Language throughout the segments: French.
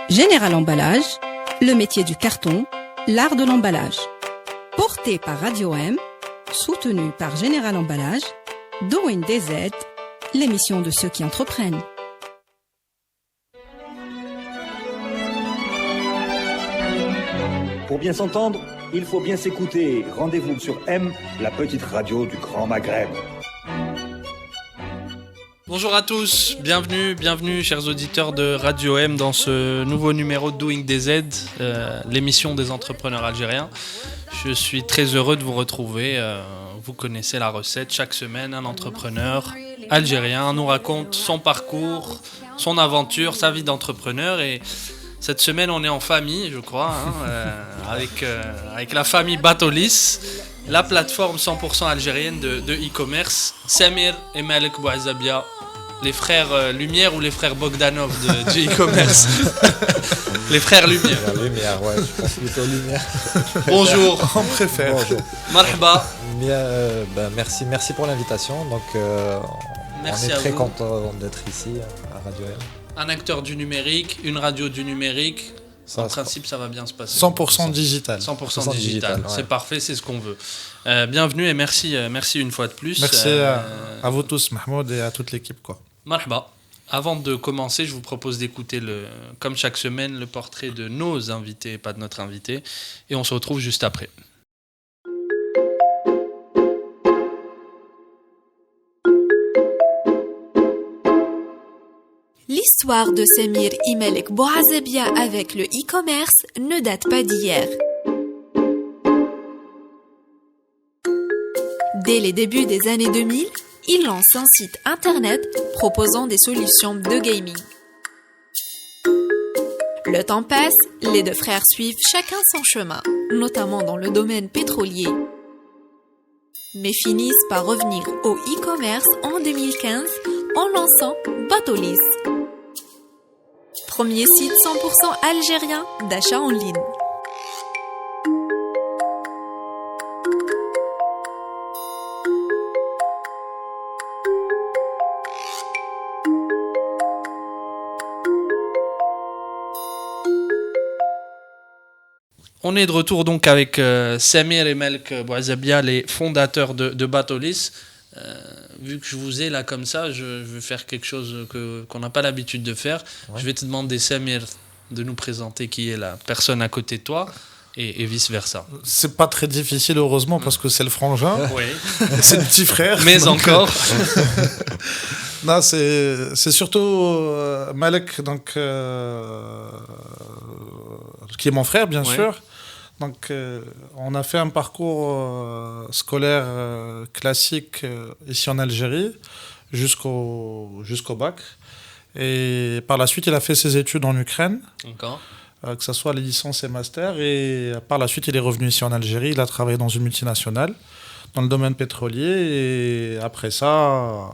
Général Emballage, le métier du carton, l'art de l'emballage. Porté par Radio M, soutenu par Général Emballage, Doing DZ, l'émission de ceux qui entreprennent. Pour bien s'entendre, il faut bien s'écouter. Rendez-vous sur M, la petite radio du Grand Maghreb. Bonjour à tous, bienvenue chers auditeurs de Radio M dans ce nouveau numéro de Doing DZ, l'émission des entrepreneurs algériens. Je suis très heureux de vous retrouver, vous connaissez la recette, chaque semaine un entrepreneur algérien nous raconte son parcours, son aventure, sa vie d'entrepreneur et cette semaine on est en famille je crois, avec la famille Batolis. La plateforme 100% algérienne de e-commerce, Samir et Malek Bouazabia, les frères Lumière ou les frères Bogdanov du e-commerce. Les frères Lumière. La Lumière, ouais, je pense plutôt Lumière. Bonjour. On préfère. Bonjour. Marhaba. Merci pour l'invitation. Donc, Merci on est à très vous. content d'être ici à Radio M. Un acteur du numérique, une radio du numérique. Ça, En principe, ça va bien se passer. 100% digital. 100% digital, ouais. c'est parfait, c'est ce qu'on veut. Bienvenue et merci une fois de plus. Merci à vous tous, Mahmoud, et à toute l'équipe, quoi. Marhaba. Avant de commencer, je vous propose d'écouter, comme chaque semaine, le portrait de nos invités, pas de notre invité. Et on se retrouve juste après. L'histoire de Samir et Malek Bouazabia avec le e-commerce ne date pas d'hier. Dès les débuts des années 2000, il lance un site internet proposant des solutions de gaming. Le temps passe, les deux frères suivent chacun son chemin, notamment dans le domaine pétrolier, mais finissent par revenir au e-commerce en 2015 en lançant Batolis, premier site 100% algérien d'achat en ligne. On est de retour donc avec Samir et Malek Bouazabia, les fondateurs de Batolis. Vu que je vous ai là comme ça, je vais faire quelque chose qu'on n'a pas l'habitude de faire. Ouais. Je vais te demander, Samir, de nous présenter qui est la personne à côté de toi et vice-versa. C'est pas très difficile, heureusement, parce que c'est le frangin. Oui. C'est le petit frère. Mais donc, encore. Non, c'est surtout Malek, donc, qui est mon frère, bien sûr. Donc, on a fait un parcours scolaire classique ici en Algérie jusqu'au bac. Et par la suite, il a fait ses études en Ukraine, que ce soit les licences et masters. Et par la suite, il est revenu ici en Algérie. Il a travaillé dans une multinationale dans le domaine pétrolier. Et après ça,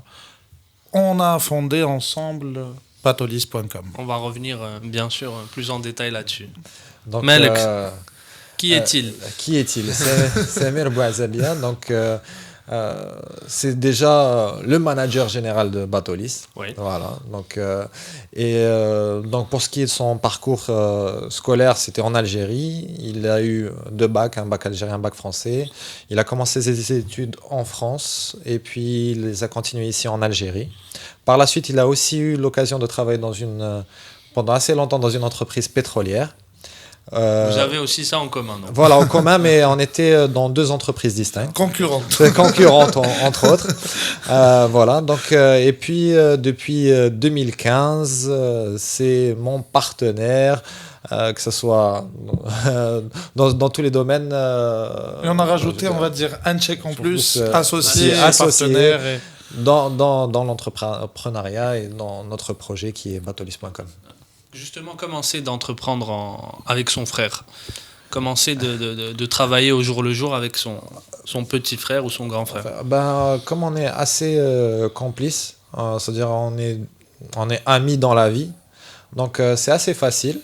on a fondé ensemble Batolis.com. On va revenir, bien sûr, plus en détail là-dessus. Donc, Malek. Qui est-il ? Qui est-il ? C'est Samir Bouazabia. Donc, c'est déjà le manager général de Batolis. Oui. Voilà. Donc, donc, pour ce qui est de son parcours scolaire, c'était en Algérie. Il a eu 2 bacs, un bac algérien, un bac français. Il a commencé ses études en France et puis il les a continuées ici en Algérie. Par la suite, il a aussi eu l'occasion de travailler pendant assez longtemps dans une entreprise pétrolière. Vous avez aussi ça en commun, non ? Voilà, en commun, mais on était dans 2 entreprises distinctes. Concurrentes, entre autres. Voilà, donc, et puis depuis 2015, c'est mon partenaire, que ce soit dans tous les domaines. Et on a rajouté, on va dire, un check en plus, associé, partenaire. Et... Dans l'entrepreneuriat et dans notre projet qui est Batolis.com. Justement, commencer d'entreprendre avec son frère. Commencer de travailler au jour le jour avec son petit frère ou son grand frère. Comme on est assez complices, c'est-à-dire on est amis dans la vie, donc c'est assez facile.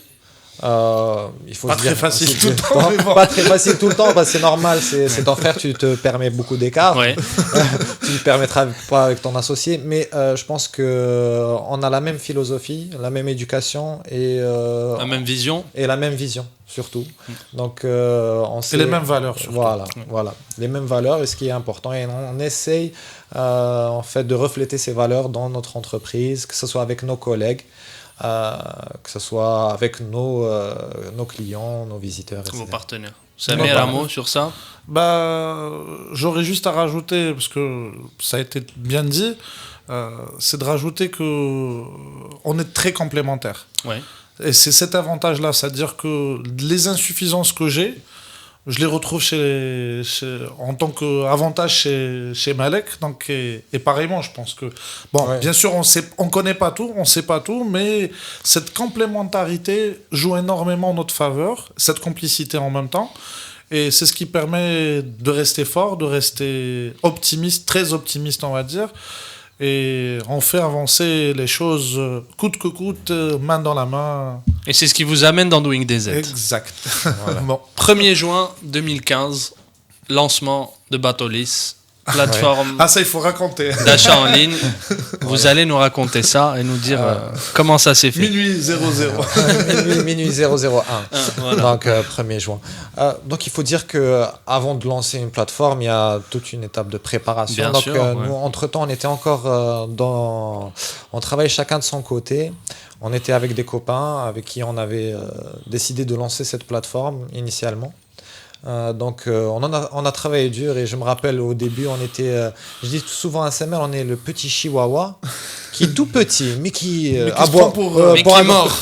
Il faut Pas se très dire, facile c'est- tout le temps, mais bon. Pas très facile tout le temps, parce que c'est normal, c'est ton frère, tu te permets beaucoup d'écart. Ouais. Tu ne permettras pas avec ton associé, mais je pense que on a la même philosophie, la même éducation et La même vision. la même vision surtout. Donc on Et sait, les mêmes valeurs, surtout. voilà, les mêmes valeurs, et ce qui est important, et on essaye en fait de refléter ces valeurs dans notre entreprise, que ce soit avec nos collègues, que ce soit avec nos clients, nos visiteurs, etc. Vos partenaires. Samir, un mot sur ça? J'aurais juste à rajouter, parce que ça a été bien dit, c'est de rajouter que on est très complémentaires. Ouais. Et c'est cet avantage-là, c'est-à-dire que les insuffisances que j'ai, je les retrouve en tant qu'avantage chez Malek. Donc, et pareillement, je pense que... Bon, Ouais. bien sûr, on connaît pas tout, on sait pas tout, mais cette complémentarité joue énormément en notre faveur, cette complicité en même temps. Et c'est ce qui permet de rester fort, de rester optimiste, très optimiste, on va dire. Et on fait avancer les choses coûte que coûte, main dans la main. Et c'est ce qui vous amène dans Doing DZ. Exact. Voilà. Bon. 1er juin 2015, lancement de Batolis, plateforme Ah, ça, il faut raconter. d'achat en ligne. Vous allez nous raconter ça et nous dire comment ça s'est fait. Minuit 00. minuit 001. Voilà. Donc 1er juin. Donc il faut dire que avant de lancer une plateforme, il y a toute une étape de préparation. Bien Donc sûr, ouais. nous, entre-temps, on était encore on travaillait chacun de son côté. On était avec des copains avec qui on avait décidé de lancer cette plateforme initialement. On a travaillé dur, et je me rappelle au début, on était, je dis souvent à Samuel, on est le petit chihuahua qui est tout petit, mais qui se prend pour mais qui est mort.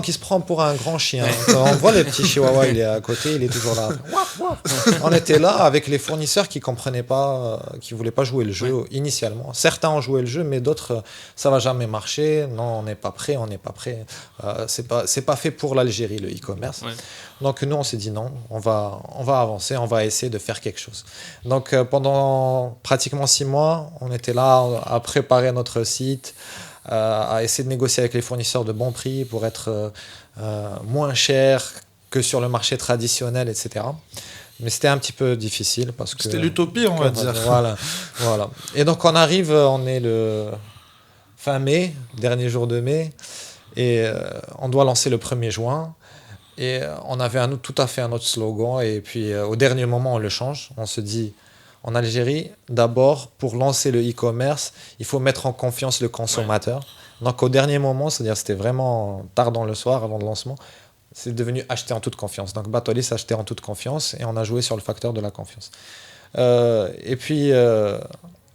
qui se prend pour un grand chien. Quand on voit le petit chihuahua, il est à côté, il est toujours là. Waf, waf. On était là avec les fournisseurs qui comprenaient pas, qui voulaient pas jouer le jeu initialement. Certains ont joué le jeu, mais d'autres, ça va jamais marcher. Non, on n'est pas prêt, on n'est pas prêt. C'est pas fait pour l'Algérie, le e-commerce. Ouais. Donc nous, on s'est dit non, on va avancer, on va essayer de faire quelque chose. Donc pendant pratiquement 6 mois, on était là à préparer notre site, à essayer de négocier avec les fournisseurs de bons prix pour être moins cher que sur le marché traditionnel, etc. Mais c'était un petit peu difficile parce que... C'était l'utopie, on va dire. Voilà. Et donc on arrive, on est le fin mai, dernier jour de mai, et on doit lancer le 1er juin. Et on avait tout à fait un autre slogan, et puis au dernier moment, on le change. On se dit, en Algérie, d'abord, pour lancer le e-commerce, il faut mettre en confiance le consommateur. Ouais. Donc au dernier moment, c'est-à-dire c'était vraiment tard dans le soir, avant le lancement, c'est devenu acheter en toute confiance. Donc Batolis acheter en toute confiance, et on a joué sur le facteur de la confiance.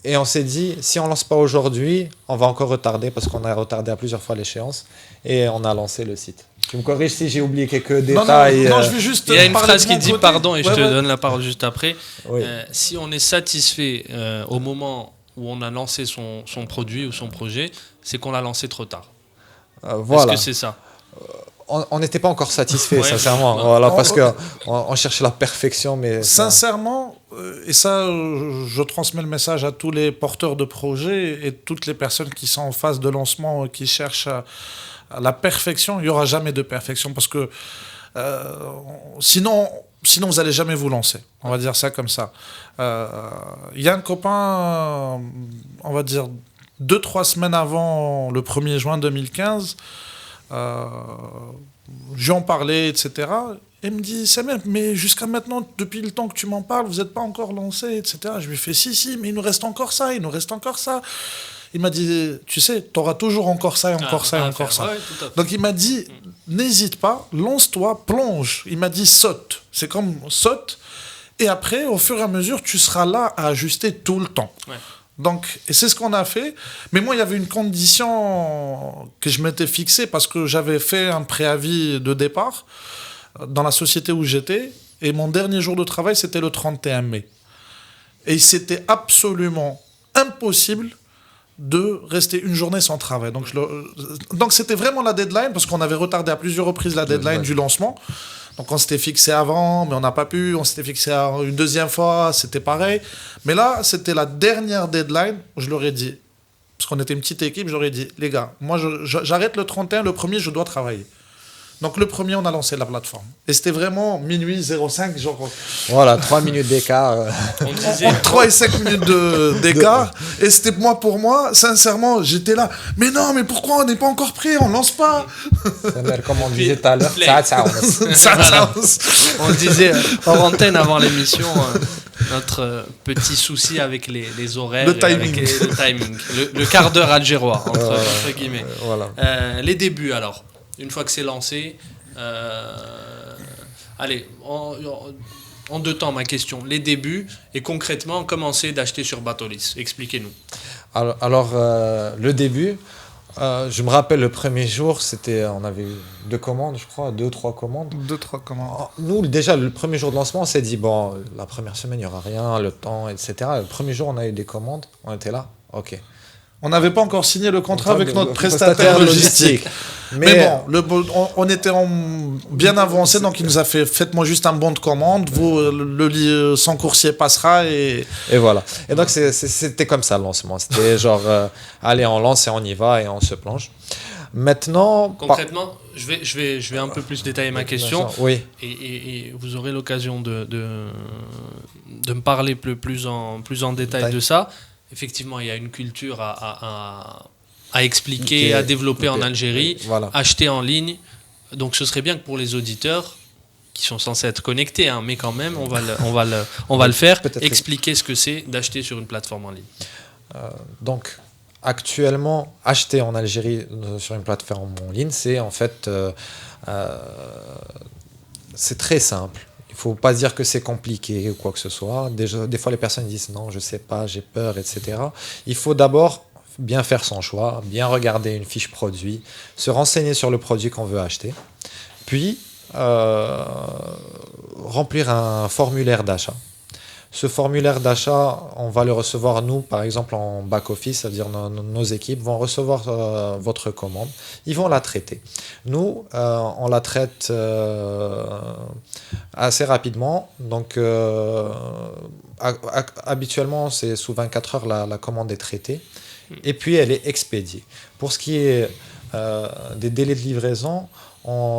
Et on s'est dit, si on ne lance pas aujourd'hui, on va encore retarder, parce qu'on a retardé à plusieurs fois l'échéance, et on a lancé le site. Tu me corriges si j'ai oublié quelques détails. Non, je vais juste il y a une parler phrase de qui mon dit côté. pardon, et je te donne la parole juste après. Oui. Si on est satisfait au moment où on a lancé son produit ou son projet, c'est qu'on l'a lancé trop tard. Voilà. Est-ce que c'est ça? On n'était pas encore satisfait, Ouais, sincèrement. Voilà, parce qu'on cherchait la perfection, mais... Sincèrement, et ça, je transmets le message à tous les porteurs de projets et toutes les personnes qui sont en phase de lancement, qui cherchent à la perfection. Il n'y aura jamais de perfection, parce que sinon, vous n'allez jamais vous lancer. On va dire ça comme ça. Il y a un copain, on va dire 2-3 semaines avant le 1er juin 2015, je lui en parlais, etc. Et il me dit, Samuel, mais jusqu'à maintenant, depuis le temps que tu m'en parles, vous n'êtes pas encore lancé, etc. Je lui fais, si, mais il nous reste encore ça. Il m'a dit, tu sais, tu auras toujours encore ça et encore ça et encore ça. Ouais, tout à fait. Donc il m'a dit, n'hésite pas, lance-toi, plonge. Il m'a dit, saute. C'est comme saute. Et après, au fur et à mesure, tu seras là à ajuster tout le temps. Ouais. Donc, et c'est ce qu'on a fait. Mais moi, il y avait une condition que je m'étais fixée, parce que j'avais fait un préavis de départ dans la société où j'étais. Et mon dernier jour de travail, c'était le 31 mai. Et c'était absolument impossible de rester une journée sans travail. Donc c'était vraiment la deadline, parce qu'on avait retardé à plusieurs reprises la deadline du lancement. Donc on s'était fixé avant, mais on n'a pas pu. On s'était fixé une deuxième fois, c'était pareil. Mais là, c'était la dernière deadline. Je leur ai dit, parce qu'on était une petite équipe, je leur ai dit, les gars, moi j'arrête le 31, le 1er, je dois travailler. Donc le premier, on a lancé la plateforme. Et c'était vraiment minuit 05, genre... Voilà, 3 minutes d'écart. On disait, 3 et 5 minutes d'écart. Et c'était pour moi, sincèrement, j'étais là. Mais non, mais pourquoi on n'est pas encore prêt? On lance pas. Comme on disait tout à l'heure, on disait hors antenne avant l'émission notre petit souci avec les horaires, le timing, le quart d'heure algérois entre guillemets. Voilà. Les débuts alors, une fois que c'est lancé, allez, en 2 temps ma question, les débuts et concrètement commencer d'acheter sur Batolis. Expliquez-nous. Alors le début. Je me rappelle le premier jour, on avait 2 commandes, je crois, 2-3 commandes. 2-3 commandes. Nous, déjà, le premier jour de lancement, on s'est dit, bon, la première semaine, il n'y aura rien, le temps, etc. Le premier jour, on a eu des commandes, on était là, ok. On n'avait pas encore signé le contrat avec notre prestataire logistique. Mais bon, on était bien avancé, donc il nous a fait, faites-moi juste un bon de commande, son coursier passera et voilà. Et donc c'était comme ça le lancement. C'était genre, allez, on lance et on y va et on se plonge. Maintenant, concrètement, je vais un peu plus détailler ma question. Oui. Et vous aurez l'occasion de me parler plus en détail de ça. Effectivement, il y a une culture à expliquer, à développer en Algérie, voilà. Acheter en ligne. Donc ce serait bien que pour les auditeurs qui sont censés être connectés, hein, mais quand même, on va le faire, expliquer ce que c'est d'acheter sur une plateforme en ligne. Donc, actuellement, acheter en Algérie sur une plateforme en ligne, c'est en fait, c'est très simple. Il ne faut pas dire que c'est compliqué ou quoi que ce soit. Des fois, les personnes disent non, je ne sais pas, j'ai peur, etc. Il faut d'abord bien faire son choix, bien regarder une fiche produit, se renseigner sur le produit qu'on veut acheter, puis remplir un formulaire d'achat. Ce formulaire d'achat, on va le recevoir, nous, par exemple, en back-office, c'est-à-dire nos équipes vont recevoir votre commande. Ils vont la traiter. Nous, on la traite assez rapidement. Donc, habituellement, c'est sous 24 heures, la commande est traitée. Et puis, elle est expédiée. Pour ce qui est des délais de livraison,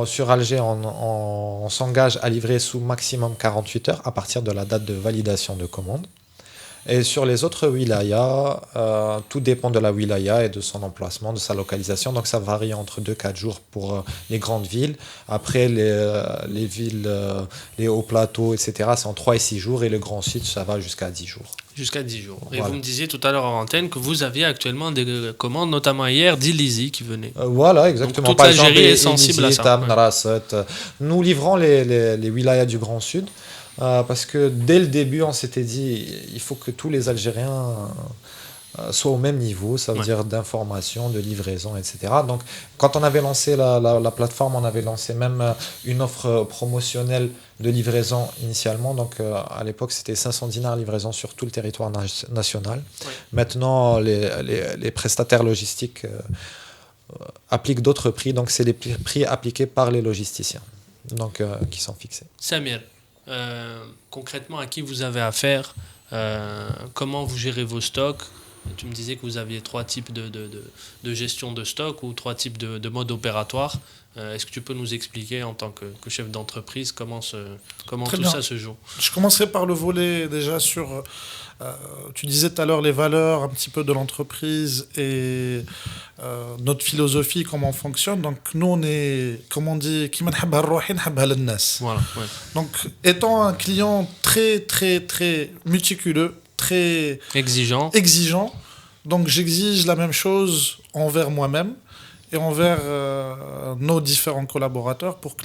sur Alger, on s'engage à livrer sous maximum 48 heures à partir de la date de validation de commande. Et sur les autres wilayas, tout dépend de la wilaya et de son emplacement, de sa localisation. Donc ça varie entre 2-4 jours pour les grandes villes. Après, les villes, les hauts plateaux, etc., c'est en 3 et 6 jours. Et le Grand Sud, ça va jusqu'à 10 jours. Jusqu'à 10 jours. Et voilà. vous me disiez tout à l'heure en antenne que vous aviez actuellement des commandes, notamment hier, d'Ilizi qui venait. Voilà, exactement. Donc toute l'Algérie est sensible à ça. Tam, Narasset. Nous livrons les wilayas du Grand Sud parce que dès le début, on s'était dit il faut que tous les Algériens soient au même niveau, ça veut dire d'information, de livraison, etc. Donc, quand on avait lancé la plateforme, on avait lancé même une offre promotionnelle de livraison initialement. Donc, à l'époque, c'était 500 dinars livraison sur tout le territoire national. Ouais. Maintenant, les prestataires logistiques appliquent d'autres prix. Donc, c'est les prix appliqués par les logisticiens, donc qui sont fixés. Samir, concrètement, à qui vous avez affaire? Comment vous gérez vos stocks? Tu me disais que vous aviez 3 types de gestion de stock ou 3 types de modes opératoires. Est-ce que tu peux nous expliquer en tant que chef d'entreprise comment tout ça se joue? Je commencerai par le volet déjà sur... tu disais tout à l'heure les valeurs un petit peu de l'entreprise et notre philosophie, comment on fonctionne. Donc nous, on est, comme on dit, voilà, ouais. Donc étant un client très, très, très méticuleux, très exigeant. Donc j'exige la même chose envers moi-même et envers nos différents collaborateurs pour que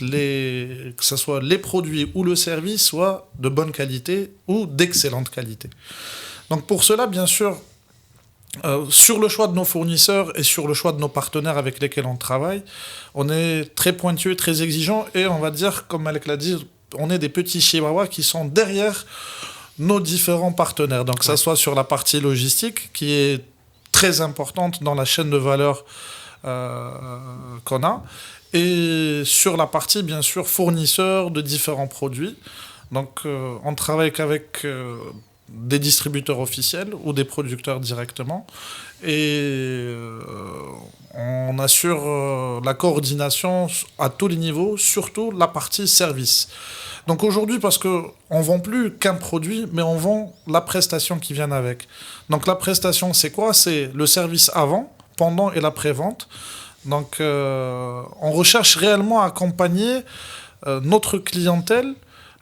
ce soit les produits ou le service soient de bonne qualité ou d'excellente qualité. Donc pour cela, bien sûr, sur le choix de nos fournisseurs et sur le choix de nos partenaires avec lesquels on travaille, on est très pointueux, très exigeant et on va dire, comme Malek l'a dit, on est des petits chihuahuas qui sont derrière nos différents partenaires. Donc, que ça soit sur la partie logistique, qui est très importante dans la chaîne de valeur qu'on a, et sur la partie, bien sûr, fournisseurs de différents produits. Donc, on travaille qu'avec des distributeurs officiels ou des producteurs directement. Et on assure la coordination à tous les niveaux, surtout la partie service. Donc aujourd'hui, parce qu'on ne vend plus qu'un produit, mais on vend la prestation qui vient avec. Donc la prestation, c'est quoi ? C'est le service avant, pendant et l'après-vente. Donc on recherche réellement à accompagner notre clientèle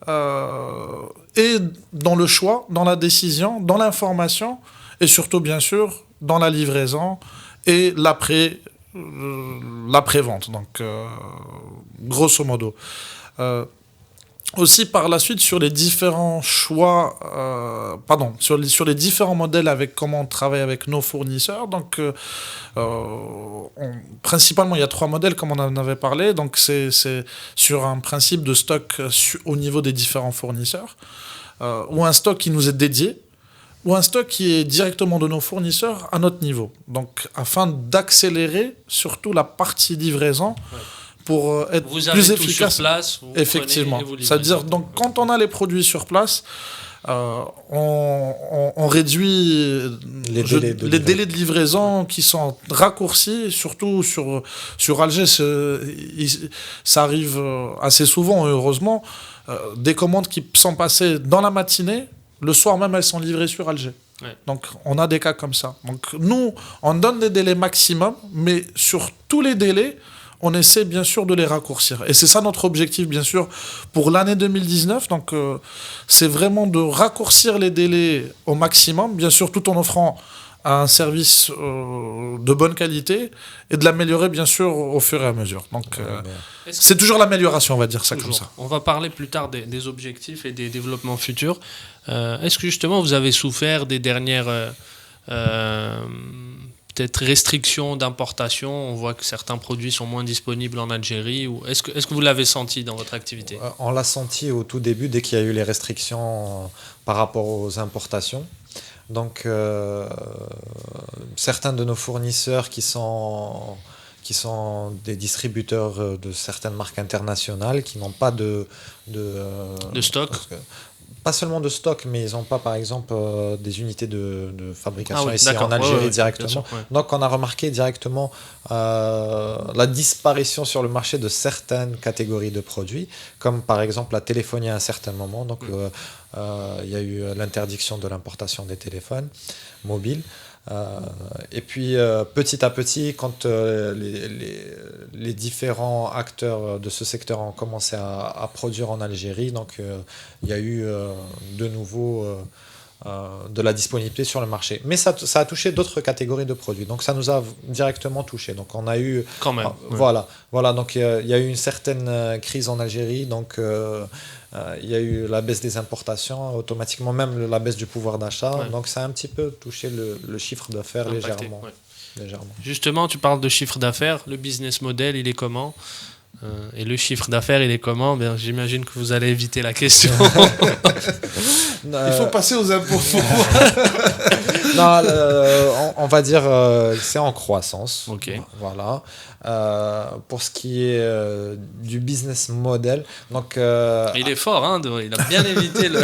et dans le choix, dans la décision, dans l'information et surtout, bien sûr, dans la livraison et l'après-vente. Donc grosso modo. Aussi par la suite sur les différents choix, sur les différents modèles avec comment on travaille avec nos fournisseurs. Donc, principalement, il y a 3 modèles comme on en avait parlé. Donc, c'est sur un principe de stock au niveau des différents fournisseurs, ou un stock qui nous est dédié, ou un stock qui est directement de nos fournisseurs à notre niveau. Donc, afin d'accélérer surtout la partie livraison. Ouais. Pour être vous plus avez efficace. Tout sur place, effectivement. C'est-à-dire, donc, quand on a les produits sur place, on réduit les délais de livraison qui sont raccourcis, surtout sur Alger. Ça arrive assez souvent, heureusement, des commandes qui sont passées dans la matinée, le soir même, elles sont livrées sur Alger. Ouais. Donc, on a des cas comme ça. Donc, nous, on donne des délais maximum, mais sur tous les délais, on essaie bien sûr de les raccourcir. Et c'est ça notre objectif, bien sûr, pour l'année 2019. Donc, c'est vraiment de raccourcir les délais au maximum, bien sûr, tout en offrant un service de bonne qualité et de l'améliorer, bien sûr, au fur et à mesure. Donc, c'est toujours l'amélioration, on va dire ça comme ça. On va parler plus tard des objectifs et des développements futurs. Est-ce que, justement, vous avez souffert des dernières... peut-être restrictions d'importation, on voit que certains produits sont moins disponibles en Algérie. Ou est-ce que vous l'avez senti dans votre activité ? On l'a senti au tout début, dès qu'il y a eu les restrictions par rapport aux importations. Donc, certains de nos fournisseurs qui sont des distributeurs de certaines marques internationales, qui n'ont pas de stock. Pas seulement de stock, mais ils n'ont pas, par exemple, des unités de fabrication ici en Algérie directement. Sûr, ouais. Donc, on a remarqué directement la disparition sur le marché de certaines catégories de produits, comme par exemple la téléphonie à un certain moment. Donc, il y a eu l'interdiction de l'importation des téléphones mobiles. Et puis petit à petit, quand les différents acteurs de ce secteur ont commencé à produire en Algérie, donc il y a eu de nouveau de la disponibilité sur le marché. Mais ça a touché d'autres catégories de produits, donc ça nous a directement touché. Donc on a eu quand même. Voilà. Donc il y a eu une certaine crise en Algérie, donc il y a eu la baisse des importations, automatiquement même la baisse du pouvoir d'achat, donc ça a un petit peu touché le chiffre d'affaires légèrement. Justement, tu parles de chiffre d'affaires, le business model, il est comment ? Et le chiffre d'affaires, il est comment ? Bien, j'imagine que vous allez éviter la question. Il faut passer aux impôts. Non, on va dire c'est en croissance. Okay. Voilà. Pour ce qui est du business model, donc il est fort, hein, il a bien évité le.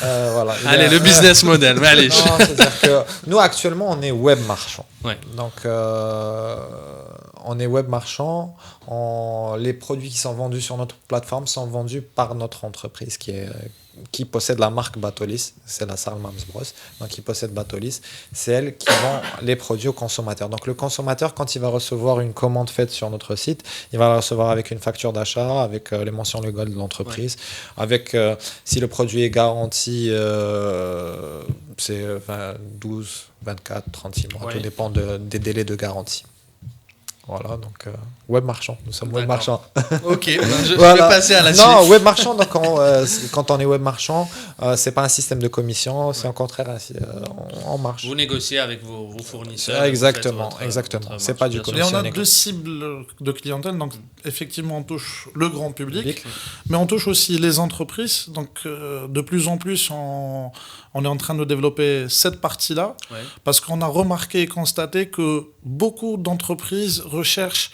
Voilà. Allez, le business model. Mais allez. Non, c'est-à-dire que nous actuellement on est web marchand. Ouais. Donc on est web marchand. Les produits qui sont vendus sur notre plateforme sont vendus par notre entreprise qui possède la marque Batolis, c'est la Salmams Bros, donc qui possède Batolis, c'est elle qui vend les produits au consommateur. Donc le consommateur, quand il va recevoir une commande faite sur notre site, il va la recevoir avec une facture d'achat, avec les mentions légales de l'entreprise, avec si le produit est garanti, c'est 12, 24, 36 mois, tout dépend des délais de garantie. Voilà, donc web marchand, nous sommes web marchand. Ok, je vais passer à la suite. Non, web marchand, donc quand on est web marchand, c'est pas un système de commission, c'est au contraire on marche. Vous négociez avec vos fournisseurs. Exactement. C'est pas du commissionné. Et on a 2 cibles de clientèle, donc effectivement on touche le grand public. Mais on touche aussi les entreprises. Donc de plus en plus on est en train de développer cette partie-là, parce qu'on a remarqué et constaté que beaucoup d'entreprises recherchent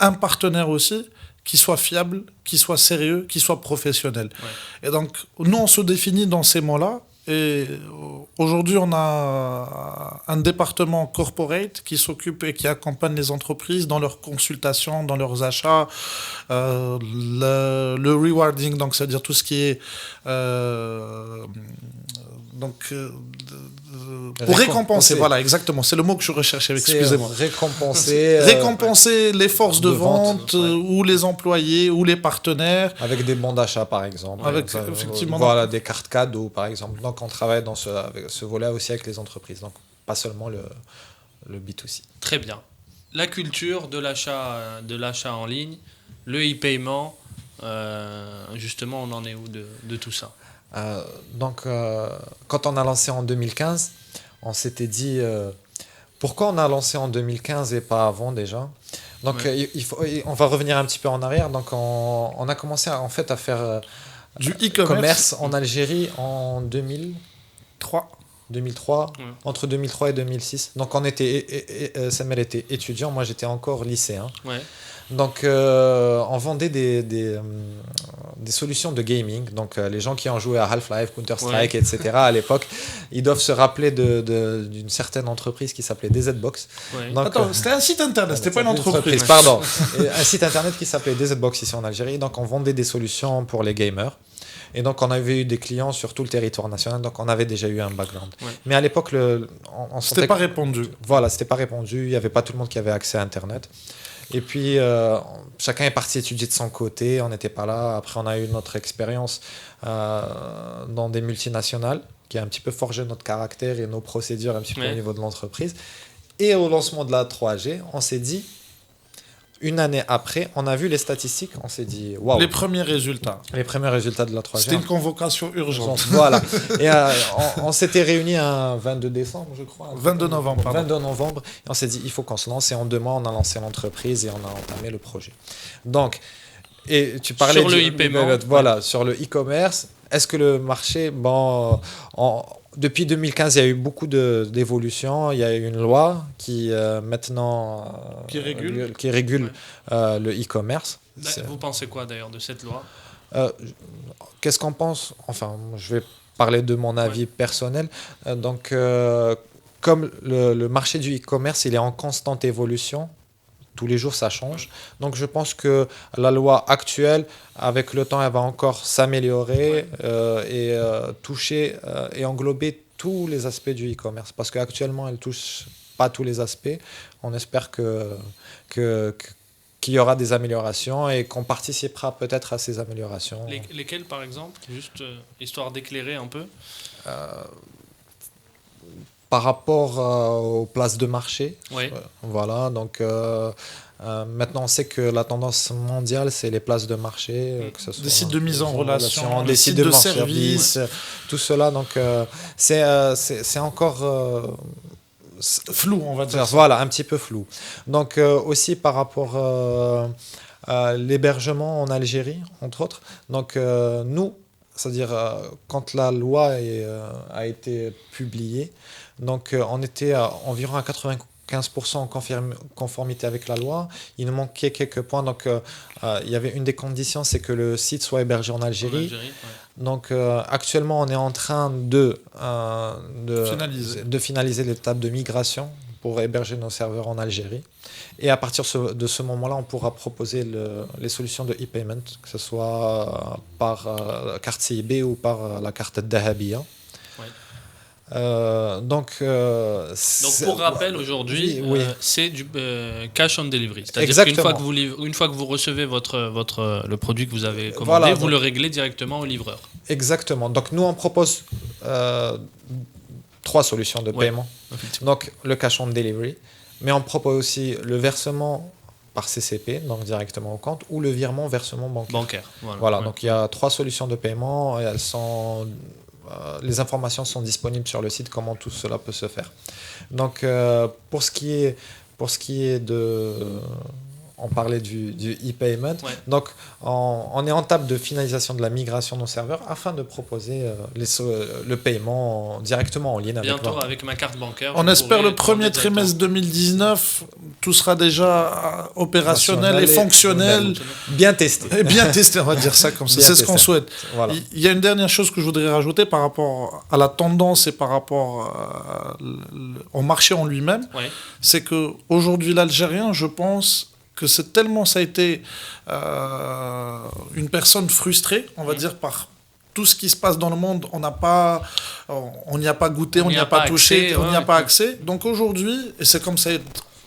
un partenaire aussi qui soit fiable, qui soit sérieux, qui soit professionnel. Ouais. Et donc, nous, on se définit dans ces mots-là. Et aujourd'hui, on a un département corporate qui s'occupe et qui accompagne les entreprises dans leurs consultations, dans leurs achats, le rewarding, donc c'est-à-dire tout ce qui est pour récompenser, voilà, exactement, c'est le mot que je recherchais, excusez-moi. Récompenser les forces de vente ou les employés ou les partenaires. Avec des bons d'achat, par exemple. Effectivement. Voilà, des cartes cadeaux, par exemple. Donc, on travaille dans ce volet aussi avec les entreprises. Donc, pas seulement le B2C. Très bien. La culture de l'achat en ligne, le e-paiement, justement, on en est où de tout ça? Quand on a lancé en 2015, on s'était dit pourquoi on a lancé en 2015 et pas avant déjà. Donc on va revenir un petit peu en arrière. Donc on a commencé à faire du e-commerce en Algérie en 2003, entre 2003 et 2006. Donc Samuel était étudiant, moi j'étais encore lycéen. Ouais. Donc on vendait des solutions de gaming. Donc les gens qui ont joué à Half-Life, Counter-Strike, etc. à l'époque, ils doivent se rappeler d'une certaine entreprise qui s'appelait DZBox. Ouais. Donc, attends, c'était un site internet, c'était pas une entreprise. Pardon. Un site internet qui s'appelait DZBox ici en Algérie. Donc on vendait des solutions pour les gamers. Et donc, on avait eu des clients sur tout le territoire national, donc on avait déjà eu un background. Ouais. Mais à l'époque, c'était pas répandu. Voilà, c'était pas répandu. Il n'y avait pas tout le monde qui avait accès à Internet. Et puis, chacun est parti étudier de son côté. On n'était pas là. Après, on a eu notre expérience dans des multinationales qui a un petit peu forgé notre caractère et nos procédures un petit peu au niveau de l'entreprise. Et au lancement de la 3G, on s'est dit... Une année après, on a vu les statistiques, on s'est dit waouh. Les premiers résultats de la 3G. C'était une convocation urgente. Voilà. Et on s'était réunis un 22 décembre, je crois. 22 novembre. Pardon. 22 novembre. Et on s'est dit il faut qu'on se lance. Et en 2 mois, on a lancé l'entreprise et on a entamé le projet. Donc, et tu parlais sur le e-paiement. Voilà, sur le e-commerce. Est-ce que le marché, depuis 2015, il y a eu beaucoup d'évolutions. Il y a eu une loi qui maintenant qui régule le e-commerce. Vous pensez quoi d'ailleurs de cette loi? Qu'est-ce qu'on pense? Enfin, je vais parler de mon avis personnel. Comme le marché du e-commerce, il est en constante évolution. Tous les jours, ça change. Donc, je pense que la loi actuelle, avec le temps, elle va encore s'améliorer et toucher et englober tous les aspects du e-commerce. Parce qu'actuellement, elle ne touche pas tous les aspects. On espère qu'il y aura des améliorations et qu'on participera peut-être à ces améliorations. Lesquelles, par exemple? Juste histoire d'éclairer un peu. Par rapport aux places de marché. Oui. Voilà, donc maintenant on sait que la tendance mondiale, c'est les places de marché. Que ce soit des sites de mise en relation, des sites de service, tout cela. Donc c'est encore... flou, on va dire. Voilà, un petit peu flou. Donc aussi par rapport à l'hébergement en Algérie, entre autres. Donc nous, c'est-à-dire quand la loi a été publiée, donc on était environ à 95% en conformité avec la loi. Il nous manquait quelques points. Donc il y avait une des conditions, c'est que le site soit hébergé en Algérie. Donc actuellement, on est en train de finaliser l'étape de migration pour héberger nos serveurs en Algérie. Et à partir de ce moment-là, on pourra proposer les solutions de e-payment, que ce soit par carte CIB ou par la carte Dahabia. Donc pour rappel, aujourd'hui, c'est du cash on delivery. C'est-à-dire qu'une fois que vous recevez le produit que vous avez commandé, vous le réglez directement au livreur. Exactement. Donc nous, on propose 3 solutions de paiement. Donc le cash on delivery, mais on propose aussi le versement par CCP, donc directement au compte, ou le virement versement bancaire. Voilà. Donc il y a 3 solutions de paiement et elles sont... les informations sont disponibles sur le site, comment tout cela peut se faire. Donc, pour ce qui est de... on parlait du e-payment. Ouais. Donc, on est en table de finalisation de la migration de nos serveurs afin de proposer le paiement directement en ligne avec Bientôt, votre- avec ma carte bancaire. On je espère pourrai le premier demander trimestre 2019, tout sera déjà opérationnel et fonctionnel. Bien testé. Et bien testé, on va dire ça comme ça. Bien C'est ce qu'on testé. souhaite. Voilà. Il y a une dernière chose que je voudrais rajouter par rapport à la tendance et par rapport au marché en lui-même. Ouais. C'est que aujourd'hui l'Algérien, je pense que c'est tellement ça a été une personne frustrée, on va dire, par tout ce qui se passe dans le monde. On n'y a pas goûté, on n'y a pas touché, accès, on n'y a ouais. pas accès. Donc aujourd'hui, et c'est comme ça,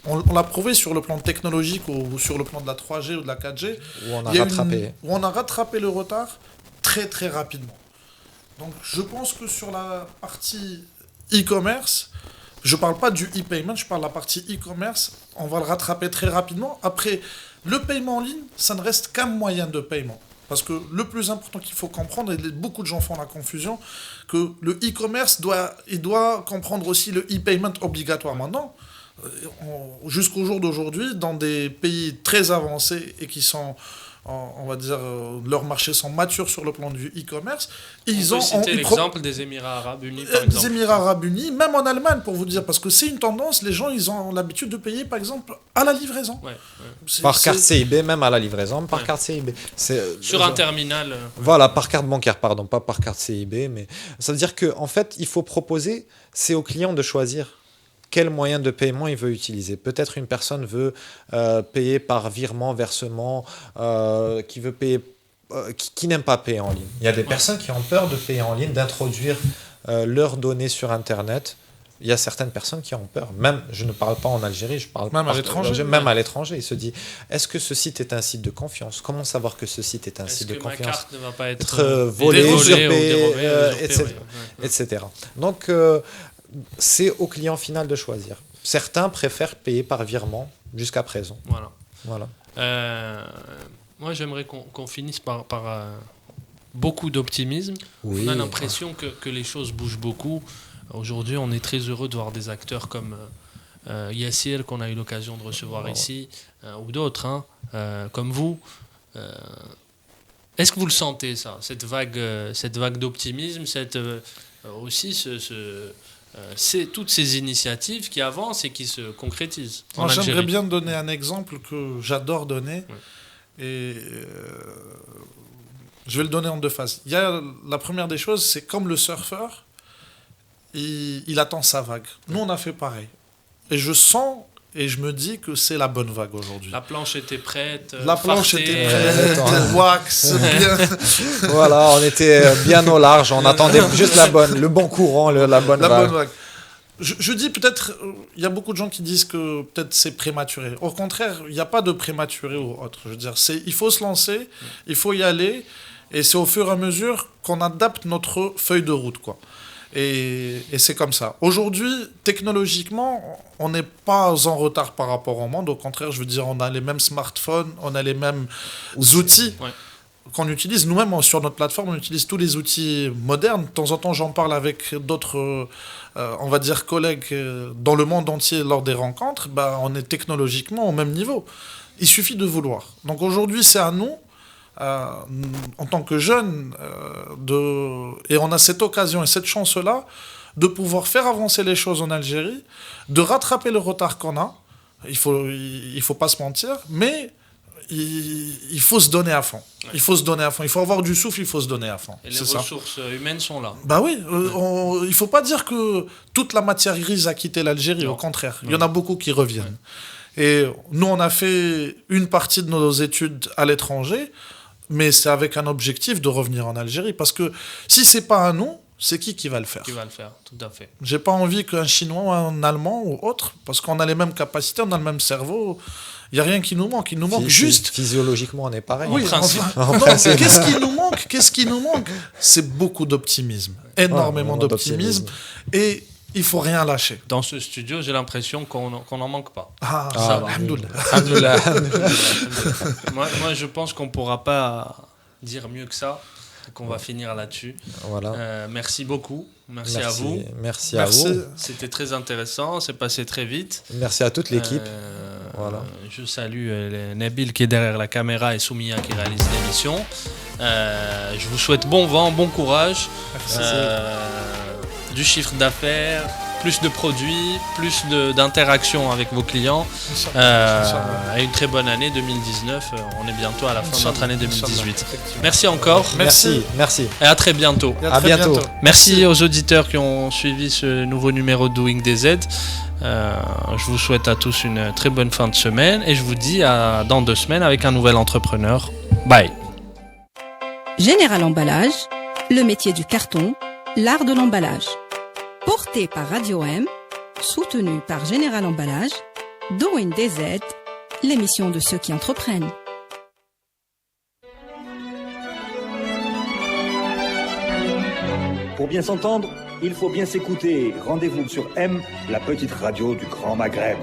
on l'a prouvé sur le plan technologique ou sur le plan de la 3G ou de la 4G, Où on a il y a rattrapé. où on a rattrapé le retard très très rapidement. Donc je pense que sur la partie e-commerce, je ne parle pas du e-payment, je parle de la partie e-commerce, on va le rattraper très rapidement. Après, le paiement en ligne, ça ne reste qu'un moyen de paiement. Parce que le plus important qu'il faut comprendre, et beaucoup de gens font la confusion, que le e-commerce doit comprendre aussi le e-payment obligatoire. Maintenant, jusqu'au jour d'aujourd'hui, dans des pays très avancés et qui sont, on va dire, leurs marchés sont matures sur le plan du e-commerce, On peut citer l'exemple des Émirats Arabes Unis, par des exemple. Émirats Arabes Unis, même en Allemagne, pour vous dire, parce que c'est une tendance, les gens, ils ont l'habitude de payer, par exemple, à la livraison. Ouais, ouais. Par carte CIB, même à la livraison, par carte CIB. Sur un terminal. Voilà, par carte bancaire, pardon, pas par carte CIB, mais ça veut dire qu'en fait, il faut proposer, c'est au client de choisir quel moyen de paiement il veut utiliser. Peut-être une personne veut payer par virement, versement, qui veut payer, qui n'aime pas payer en ligne. Il y a des personnes qui ont peur de payer en ligne, d'introduire leurs données sur Internet. Il y a certaines personnes qui ont peur. Même, je ne parle pas en Algérie, je parle Même à l'étranger. Même à l'étranger, il se dit, est-ce que ce site est un site de confiance? Comment savoir que ce site est un Est-ce site que de ma confiance? carte ne va pas être volée, dérobée usurpée, ou dérobée, etc. ouais, ouais. etc. Donc, c'est au client final de choisir. Certains préfèrent payer par virement jusqu'à présent. Voilà. Voilà. Moi, j'aimerais qu'on finisse par beaucoup d'optimisme. Oui. On a l'impression que les choses bougent beaucoup. Aujourd'hui, on est très heureux de voir des acteurs comme Yassir, qu'on a eu l'occasion de recevoir ici, ou d'autres, comme vous. Est-ce que vous le sentez, ça, cette vague d'optimisme, c'est toutes ces initiatives qui avancent et qui se concrétisent en Moi, j'aimerais Algérie. bien donner un exemple que j'adore donner. Ouais. Et je vais le donner en deux phases. Il y a la première des choses, c'est comme le surfeur, il attend sa vague. Nous, on a fait pareil. Et je sens et je me dis que c'est la bonne vague aujourd'hui. La planche était prête. La planche fartée. était prête, wax, bien. Voilà, on était bien au large, on attendait juste le bon courant, la bonne La vague. bonne vague. Je dis peut-être, il y a beaucoup de gens qui disent que peut-être c'est prématuré. Au contraire, il n'y a pas de prématuré ou autre. Je veux dire, il faut se lancer, il faut y aller, et c'est au fur et à mesure qu'on adapte notre feuille de route, quoi. Et c'est comme ça. Aujourd'hui, technologiquement, on n'est pas en retard par rapport au monde. Au contraire, je veux dire, on a les mêmes smartphones, on a les mêmes outils. Ouais. Qu'on utilise. Nous-mêmes, sur notre plateforme, on utilise tous les outils modernes. De temps en temps, j'en parle avec d'autres, on va dire, collègues dans le monde entier lors des rencontres. On est technologiquement au même niveau. Il suffit de vouloir. Donc aujourd'hui, c'est à nous, en tant que jeunes, et on a cette occasion et cette chance-là de pouvoir faire avancer les choses en Algérie, de rattraper le retard qu'on a. Il faut pas se mentir, mais il faut se donner à fond. Ouais. Il faut se donner à fond. Il faut avoir du souffle, il faut se donner à fond. Et les C'est ça. ressources humaines sont là. Bah oui, il ne faut pas dire que toute la matière grise a quitté l'Algérie. Non. Au contraire, il y Non. en a beaucoup qui reviennent. Ouais. Et nous, on a fait une partie de nos études à l'étranger, mais c'est avec un objectif de revenir en Algérie. Parce que si c'est pas à nous, c'est qui va le faire? Qui va le faire, tout à fait. J'ai pas envie qu'un Chinois ou un Allemand ou autre, parce qu'on a les mêmes capacités, on a le même cerveau. Il n'y a rien qui nous manque. Il nous manque juste... Physiologiquement, on est pareil. Oui, principe. enfin, non, qu'est-ce qui nous manque? C'est beaucoup d'optimisme. Énormément d'optimisme. Et il faut rien lâcher. Dans ce studio, j'ai l'impression qu'on n'en manque pas. Ah, ça va. alhamdoulilah. Moi, je pense qu'on ne pourra pas dire mieux que ça. qu'on va finir là-dessus. Voilà. Merci beaucoup. Merci à vous. Merci à vous. C'était très intéressant, c'est passé très vite. Merci à toute l'équipe. Voilà. Je salue Nabil qui est derrière la caméra et Soumia qui réalise l'émission. Je vous souhaite bon vent, bon courage, du chiffre d'affaires, plus de produits, plus d'interaction avec vos clients et une très bonne année 2019. On est bientôt à la fin de notre année 2018. Merci encore. Merci. Et à très bientôt. À bientôt. Merci aux auditeurs qui ont suivi ce nouveau numéro de Doing DZ. Je vous souhaite à tous une très bonne fin de semaine et je vous dis dans 2 semaines avec un nouvel entrepreneur. Bye. Général Emballage, le métier du carton, l'art de l'emballage. Porté par Radio M, soutenu par Général Emballage, Doing DZ, l'émission de ceux qui entreprennent. Pour bien s'entendre, il faut bien s'écouter. Rendez-vous sur M, la petite radio du Grand Maghreb.